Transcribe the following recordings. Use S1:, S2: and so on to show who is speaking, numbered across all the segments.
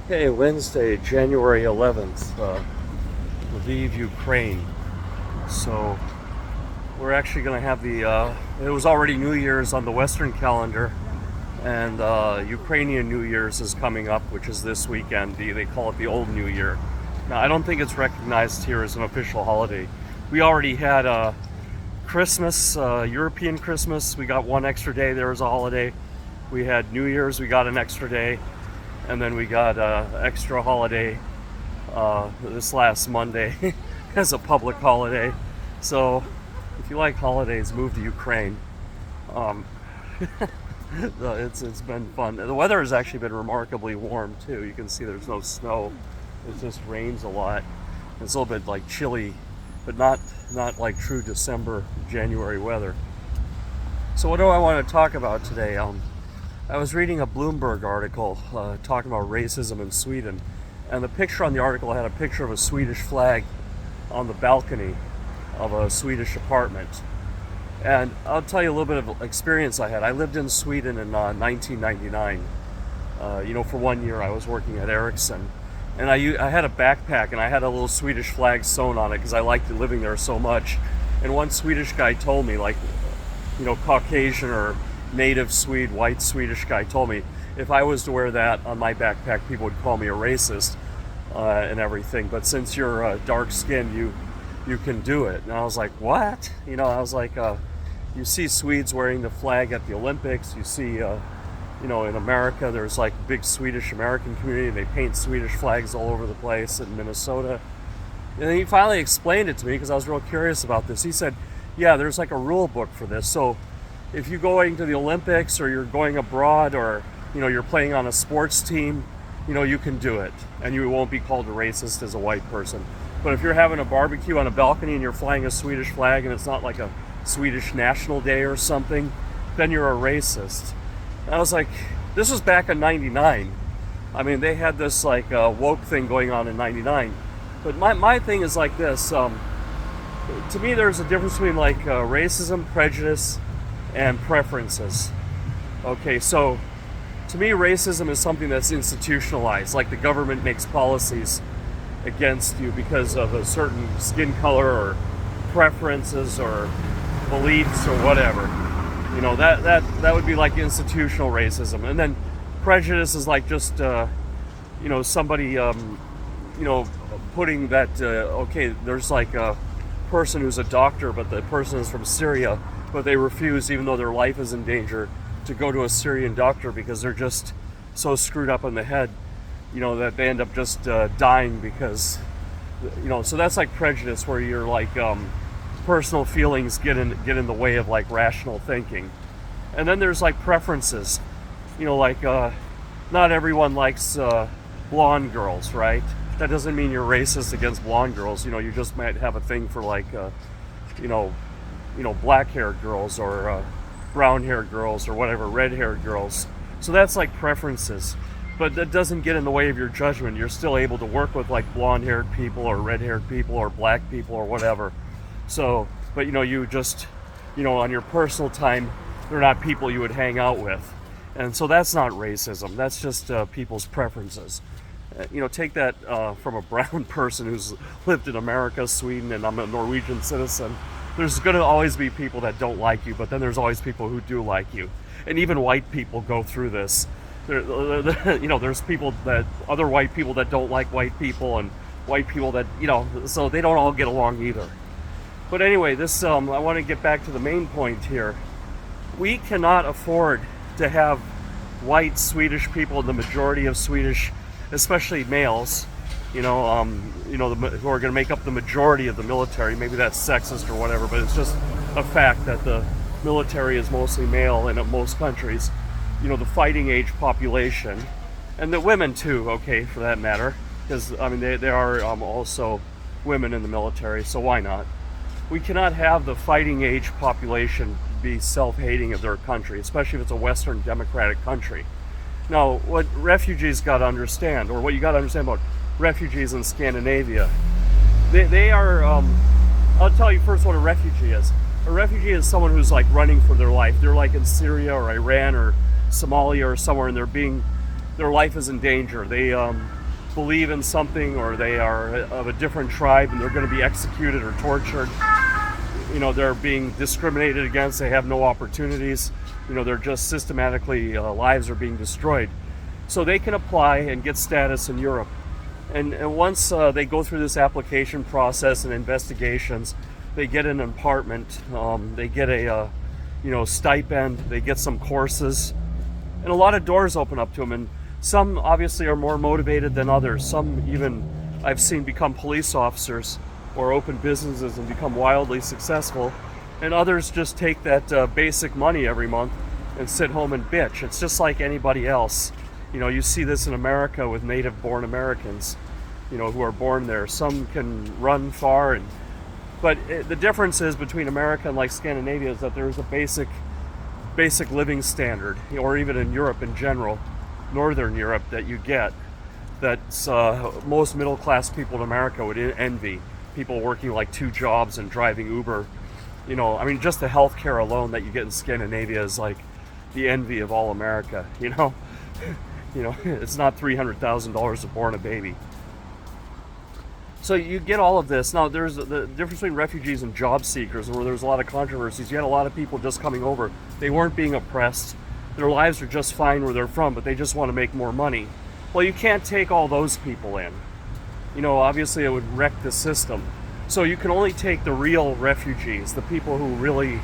S1: Okay, Wednesday, January 11th, Lviv, Ukraine. So we're actually going to have it was already New Year's on the Western calendar, and Ukrainian New Year's is coming up, which is this weekend. They call it the Old New Year. Now, I don't think it's recognized here as an official holiday. We already had Christmas, European Christmas. We got one extra day there as a holiday. We had New Year's, we got an extra day. And then we got extra holiday this last Monday as a public holiday. So if you like holidays, move to Ukraine. Um, it's been fun. The weather has actually been remarkably warm too. You can see there's no snow. It just rains a lot. It's a little bit like chilly, but not like true December, January weather. So what do I want to talk about today? I was reading a Bloomberg article talking about racism in Sweden, and the picture on the article had a picture of a Swedish flag on the balcony of a Swedish apartment. And I'll tell you a little bit of experience I had. I lived in Sweden in 1999. For 1 year I was working at Ericsson, and I had a backpack and I had a little Swedish flag sewn on it because I liked living there so much. And one Swedish guy told me, Caucasian or native Swede, white Swedish guy told me if I was to wear that on my backpack, people would call me a racist and everything. But since you're dark skinned, you can do it. And I was like, what? I was like, you see Swedes wearing the flag at the Olympics. You see, in America, there's like big Swedish American community. They paint Swedish flags all over the place in Minnesota. And then he finally explained it to me because I was real curious about this. He said, yeah, there's like a rule book for this. So if you're going to the Olympics or you're going abroad or, you're playing on a sports team, you can do it and you won't be called a racist as a white person. But if you're having a barbecue on a balcony and you're flying a Swedish flag and it's not like a Swedish National Day or something, then you're a racist. And I was like, this was back in 99. I mean, they had this like woke thing going on in 99. But my thing is like this. To me, there's a difference between like racism, prejudice, and preferences. Okay, so to me, racism is something that's institutionalized, like the government makes policies against you because of a certain skin color or preferences or beliefs or whatever. That would be like institutional racism. And then prejudice is like just somebody putting that there's like a person who's a doctor, but the person is from Syria, but they refuse, even though their life is in danger, to go to a Syrian doctor because they're just so screwed up in the head, that they end up just dying because, so that's like prejudice, where you're like personal feelings get in the way of like rational thinking. And then there's like preferences, not everyone likes blonde girls, right? That doesn't mean you're racist against blonde girls. You just might have a thing for like, black-haired girls or brown-haired girls or whatever, red-haired girls. So that's like preferences. But that doesn't get in the way of your judgment. You're still able to work with like blonde-haired people or red-haired people or black people or whatever. So, but you just, on your personal time, they're not people you would hang out with. And so that's not racism. That's just people's preferences. Take that from a brown person who's lived in America, Sweden, and I'm a Norwegian citizen. There's going to always be people that don't like you, but then there's always people who do like you. And even white people go through this. There's people other white people that don't like white people, and white people that, so they don't all get along either. But anyway, I want to get back to the main point here. We cannot afford to have white Swedish people, the majority of Swedish, especially males, who are going to make up the majority of the military. Maybe that's sexist or whatever, but it's just a fact that the military is mostly male in most countries. The fighting age population, and the women too, okay, for that matter, because they are also women in the military, so why not? We cannot have the fighting age population be self-hating of their country, especially if it's a Western democratic country. Now, what refugees got to understand, or what you got to understand about refugees in Scandinavia, they are, I'll tell you first what a refugee is. A refugee is someone who's like running for their life. They're like in Syria or Iran or Somalia or somewhere, and they're being their life is in danger. They believe in something, or they are of a different tribe and they're going to be executed or tortured. They're being discriminated against. They have no opportunities. They're just systematically, lives are being destroyed. So they can apply and get status in Europe. And once they go through this application process and investigations, they get an apartment, they get a stipend, they get some courses, and a lot of doors open up to them. And some obviously are more motivated than others. Some even I've seen become police officers or open businesses and become wildly successful. And others just take that basic money every month and sit home and bitch. It's just like anybody else. You see this in America with native-born Americans, who are born there. Some can run far, but the difference is between America and like Scandinavia is that there's a basic living standard, or even in Europe in general, Northern Europe, that you get that's most middle-class people in America would envy. People working like 2 jobs and driving Uber. Just the healthcare alone that you get in Scandinavia is like the envy of all America. It's not $300,000 to born a baby. So you get all of this. Now, there's the difference between refugees and job seekers, where there's a lot of controversies. You had a lot of people just coming over. They weren't being oppressed. Their lives are just fine where they're from, but they just want to make more money. Well, you can't take all those people in. Obviously it would wreck the system. So you can only take the real refugees, the people who really,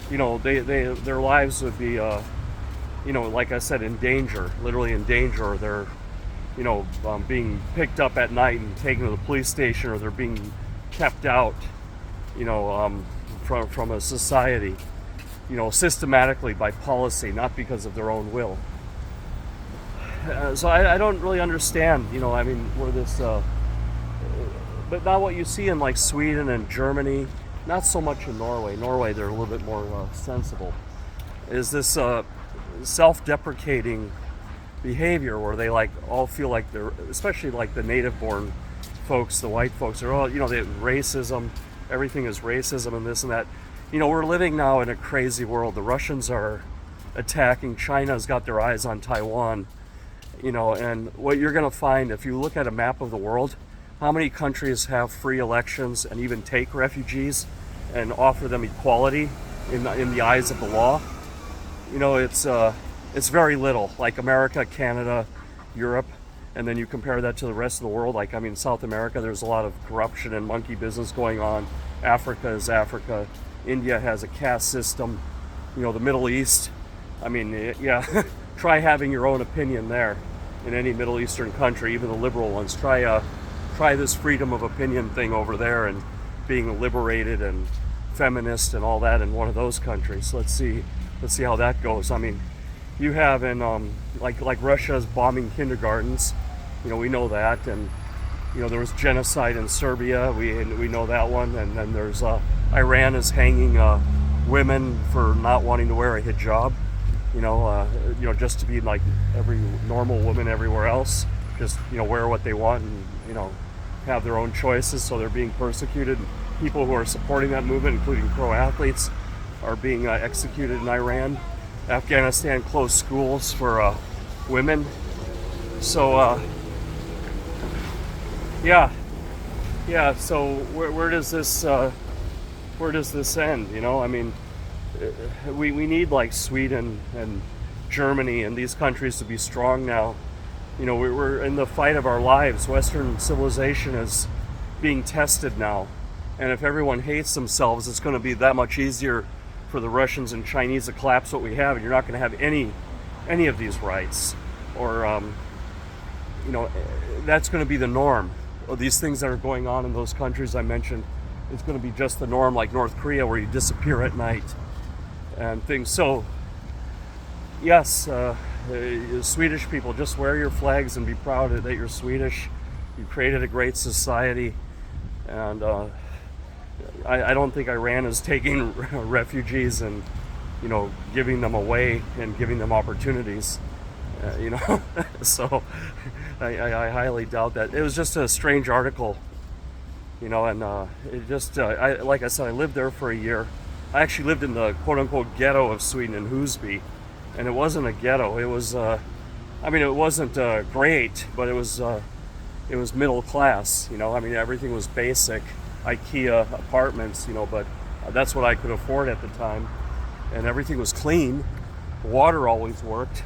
S1: their lives would be, like I said, in danger, literally in danger, or they're, being picked up at night and taken to the police station, or they're being kept out, from a society, systematically by policy, not because of their own will. So I don't really understand, where this, but now what you see in like Sweden and Germany, not so much in Norway. Norway, they're a little bit more sensible, is this self-deprecating behavior where they like all feel like they're, especially like the native-born folks, the white folks, are all, they racism, everything is racism and this and that. We're living now in a crazy world. The Russians are attacking. China's got their eyes on Taiwan, and what you're going to find if you look at a map of the world, how many countries have free elections and even take refugees and offer them equality in the eyes of the law? It's very little. Like America, Canada, Europe, and then you compare that to the rest of the world. Like, South America, there's a lot of corruption and monkey business going on. Africa is Africa. India has a caste system. The Middle East, try having your own opinion there in any Middle Eastern country, even the liberal ones. Try this freedom of opinion thing over there and being liberated and feminist and all that in one of those countries. Let's see how that goes. You have in like Russia's bombing kindergartens, we know that, and there was genocide in Serbia. We know that one, and then there's Iran is hanging women for not wanting to wear a hijab. Just to be like every normal woman everywhere else, just wear what they want and have their own choices. So they're being persecuted. People who are supporting that movement, including pro athletes, are being executed in Iran. Afghanistan closed schools for women. So So where does this end? We need like Sweden and Germany and these countries to be strong now. We're in the fight of our lives. Western civilization is being tested now, and if everyone hates themselves, it's going to be that much easier for the Russians and Chinese to collapse what we have, and you're not going to have any of these rights, or that's going to be the norm. These things that are going on in those countries I mentioned, it's going to be just the norm, like North Korea, where you disappear at night and things. So yes, Swedish people, just wear your flags and be proud that you're Swedish. You created a great society, and I don't think Iran is taking refugees and giving them away and giving them opportunities. So I highly doubt that. It was just a strange article, and it just like I said, I lived there for a year. I actually lived in the quote-unquote ghetto of Sweden in Husby, and it wasn't a ghetto. It was I mean, it wasn't great, but it was middle class. I mean, everything was basic, IKEA apartments. But that's what I could afford at the time, and everything was clean. The water always worked.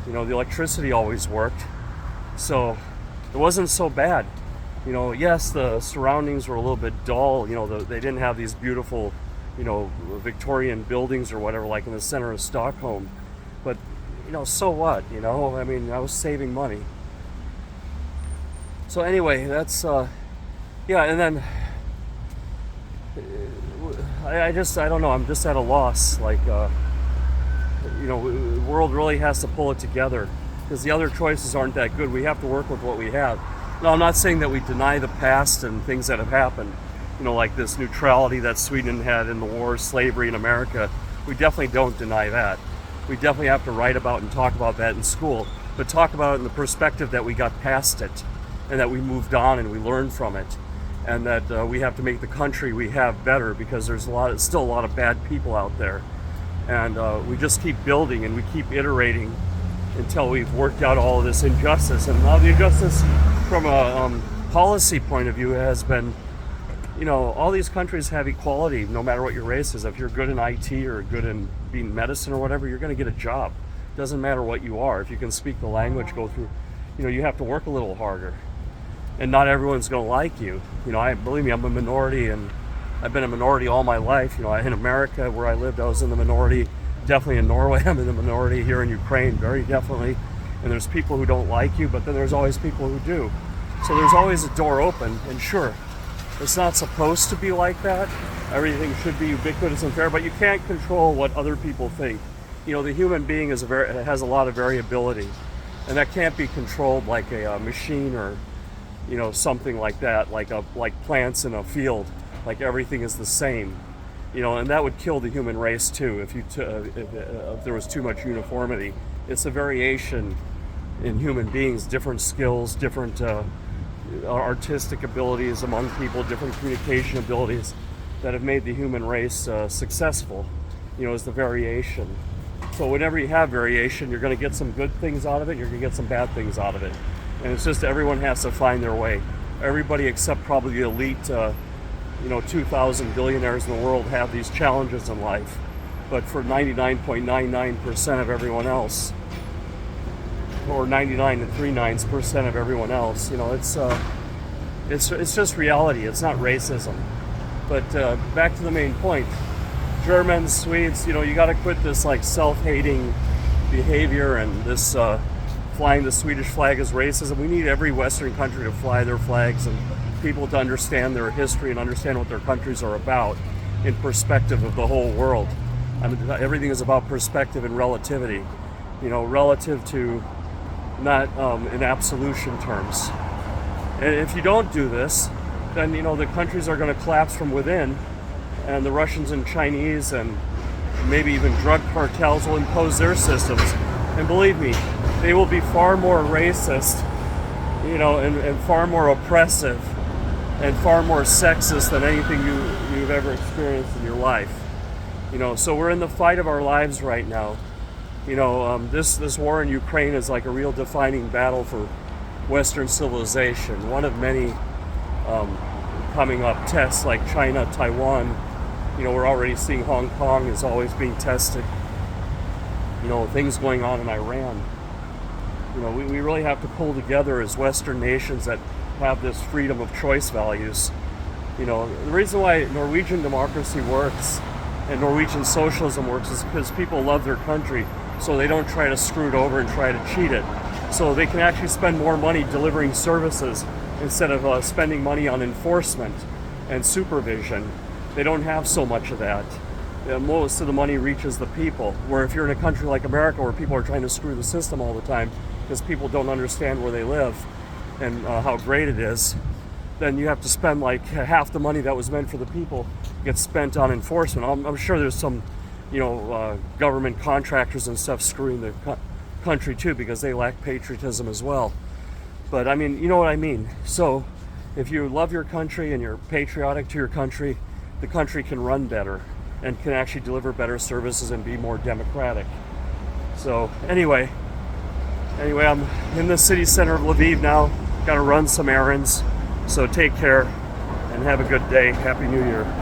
S1: The electricity always worked, so it wasn't so bad. Yes, the surroundings were a little bit dull. They didn't have these beautiful, Victorian buildings or whatever, like in the center of Stockholm. But, so what? I mean, I was saving money. So anyway, that's, yeah, and then I don't know, I'm just at a loss. Like, the world really has to pull it together because the other choices aren't that good. We have to work with what we have. No, I'm not saying that we deny the past and things that have happened, like this neutrality that Sweden had in the war, slavery in America. We definitely don't deny that. We definitely have to write about and talk about that in school, but talk about it in the perspective that we got past it and that we moved on and we learned from it, and that we have to make the country we have better because there's still a lot of bad people out there. And we just keep building and we keep iterating until we've worked out all of this injustice. And now the injustice from a policy point of view has been, all these countries have equality no matter what your race is. If you're good in IT or good in being medicine or whatever, you're going to get a job. It doesn't matter what you are. If you can speak the language, go through, you have to work a little harder. And not everyone's going to like you. Believe me, I'm a minority, and I've been a minority all my life. In America, where I lived, I was in the minority. Definitely in Norway, I'm in the minority. Here in Ukraine, very definitely. And there's people who don't like you, but then there's always people who do. So there's always a door open. And sure, it's not supposed to be like that. Everything should be ubiquitous and fair, but you can't control what other people think. The human being has a lot of variability, and that can't be controlled like a machine or something like that, like plants in a field. Like everything is the same, and that would kill the human race too if there was too much uniformity. It's a variation in human beings, different skills, different artistic abilities among people, different communication abilities that have made the human race successful, is the variation. So whenever you have variation, you're going to get some good things out of it, you're going to get some bad things out of it. And it's just everyone has to find their way. Everybody except probably the elite 2,000 billionaires in the world have these challenges in life. But for 99.99% of everyone else, or 99.39% of everyone else, it's just reality. It's not racism. But back to the main point. Germans, Swedes, you got to quit this like self-hating behavior and this flying the Swedish flag as racism. We need every Western country to fly their flags and people to understand their history and understand what their countries are about in perspective of the whole world. I mean, everything is about perspective and relativity, relative to not in absolution terms. And if you don't do this, then the countries are going to collapse from within, and the Russians and Chinese and maybe even drug cartels will impose their systems. And believe me, they will be far more racist, and far more oppressive and far more sexist than anything you've ever experienced in your life. So we're in the fight of our lives right now. This war in Ukraine is like a real defining battle for Western civilization. One of many coming up tests like China, Taiwan. We're already seeing Hong Kong is always being tested. Things going on in Iran. We really have to pull together as Western nations that have this freedom of choice values. The reason why Norwegian democracy works and Norwegian socialism works is because people love their country, so they don't try to screw it over and try to cheat it. So they can actually spend more money delivering services instead of spending money on enforcement and supervision. They don't have so much of that. Most of the money reaches the people. Where if you're in a country like America where people are trying to screw the system all the time because people don't understand where they live and how great it is, then you have to spend like half the money that was meant for the people gets spent on enforcement. I'm sure there's some, government contractors and stuff screwing the country too because they lack patriotism as well. But I mean, you know what I mean. So if you love your country and you're patriotic to your country, the country can run better and can actually deliver better services and be more democratic. So anyway, Anyway, I'm in the city center of Lviv now. Got to run some errands. So take care and have a good day. Happy New Year.